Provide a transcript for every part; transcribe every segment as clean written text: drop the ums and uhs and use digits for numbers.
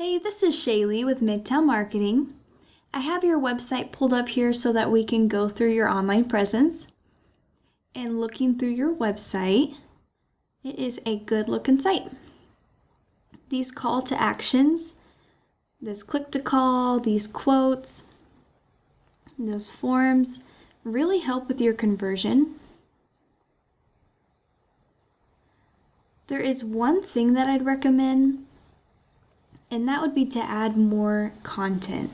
Hey, this is Shaelee with Midtown Marketing. I have your website pulled up here so that we can go through your online presence. And looking through your website, it is a good looking site. These call to actions, this click to call, these quotes, those forms really help with your conversion. There is one thing that I'd recommend, and that would be to add more content.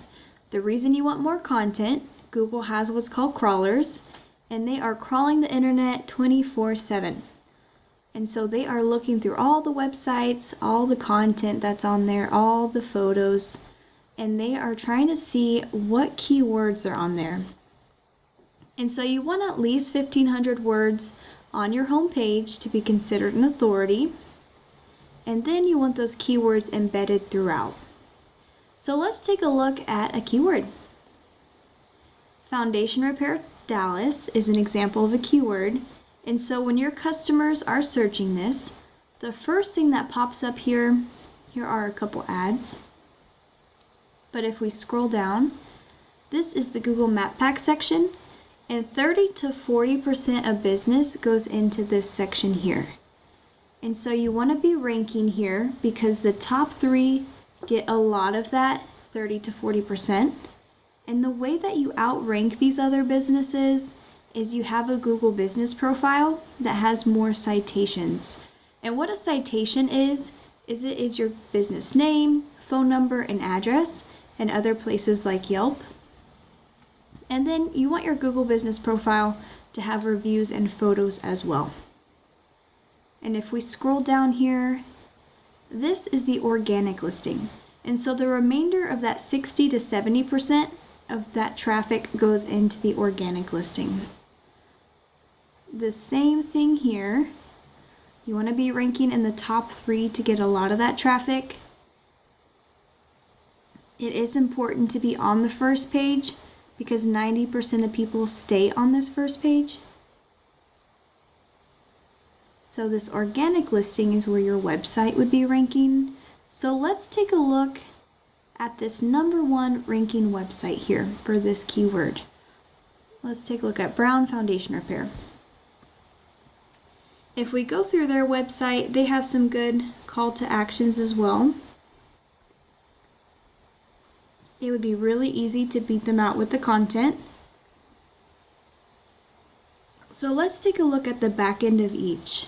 The reason you want more content, Google has what's called crawlers, and they are crawling the internet 24/7. And so they are looking through all the websites, all the content that's on there, all the photos, and they are trying to see what keywords are on there. And so you want at least 1,500 words on your home page to be considered an authority. And then you want those keywords embedded throughout. So let's take a look at a keyword. Foundation Repair Dallas is an example of a keyword. And so when your customers are searching this, the first thing that pops up here are a couple ads. But if we scroll down, this is the Google Map Pack section, and 30 to 40% of business goes into this section here. And so you want to be ranking here because the top 3 get a lot of that, 30 to 40%. And the way that you outrank these other businesses is you have a Google business profile that has more citations. And what a citation is it is your business name, phone number, and address, and other places like Yelp. And then you want your Google business profile to have reviews and photos as well. And if we scroll down here, this is the organic listing. And so the remainder of that 60 to 70% of that traffic goes into the organic listing. The same thing here. You want to be ranking in the top 3 to get a lot of that traffic. It is important to be on the first page because 90% of people stay on this first page. So this organic listing is where your website would be ranking. So let's take a look at this #1 ranking website here for this keyword. Let's take a look at Brown Foundatin Repair. If we go through their website, they have some good call to actions as well. It would be really easy to beat them out with the content. So let's take a look at the back end of each.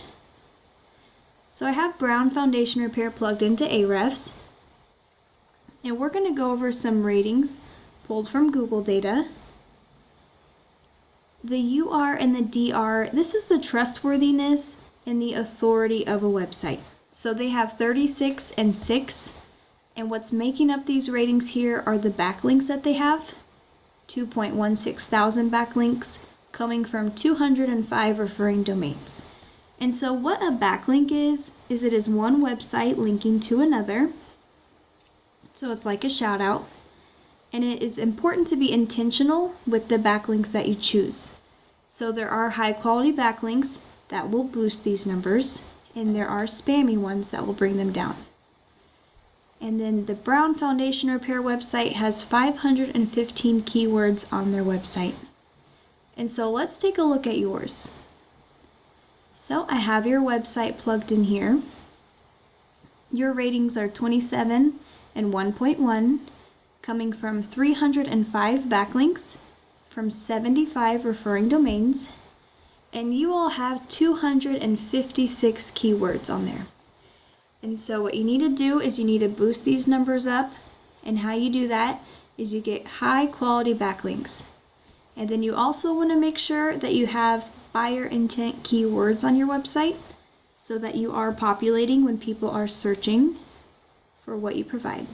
So I have Brown Foundatin Repair plugged into Ahrefs, and we're going to go over some ratings pulled from Google data. The UR and the DR, this is the trustworthiness and the authority of a website. So they have 36 and 6, and what's making up these ratings here are the backlinks that they have, 2.16 thousand backlinks coming from 205 referring domains. And so what a backlink is it is one website linking to another. So it's like a shout out. And it is important to be intentional with the backlinks that you choose. So there are high quality backlinks that will boost these numbers, and there are spammy ones that will bring them down. And then the Brown Foundatin Repair website has 515 keywords on their website. And so let's take a look at yours. So I have your website plugged in here. Your ratings are 27 and 1.1, coming from 305 backlinks from 75 referring domains, and you all have 256 keywords on there. And so what you need to do is you need to boost these numbers up, and how you do that is you get high quality backlinks. And then you also want to make sure that you have buyer intent keywords on your website so that you are populating when people are searching for what you provide.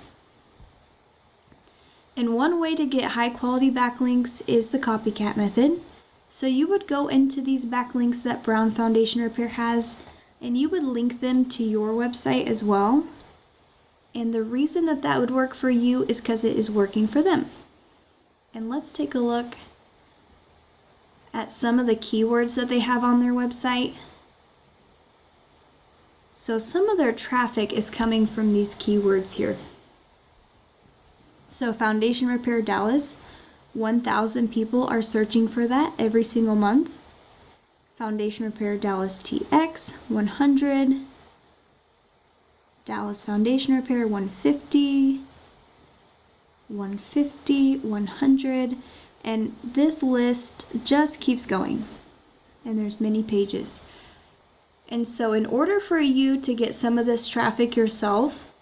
And one way to get high quality backlinks is the copycat method. So you would go into these backlinks that Brown Foundatin Repair has, and you would link them to your website as well. And the reason that that would work for you is because it is working for them. And let's take a look at some of the keywords that they have on their website. So some of their traffic is coming from these keywords here. So Foundation Repair Dallas, 1,000 people are searching for that every single month. Foundation Repair Dallas TX, 100. Dallas Foundation Repair, 150. 150, 100, and this list just keeps going. And there's many pages. And so in order for you to get some of this traffic yourself,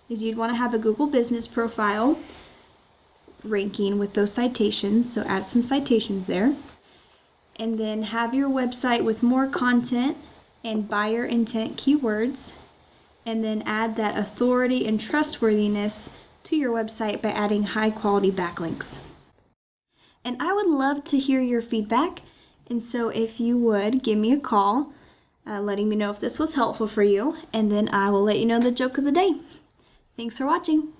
is you'd want to have a Google business profile ranking with those citations, so add some citations there. And then have your website with more content and buyer intent keywords, and then add that authority and trustworthiness to your website by adding high quality backlinks. And I would love to hear your feedback, and so if you would give me a call letting me know if this was helpful for you, and then I will let you know the joke of the day. Thanks for watching.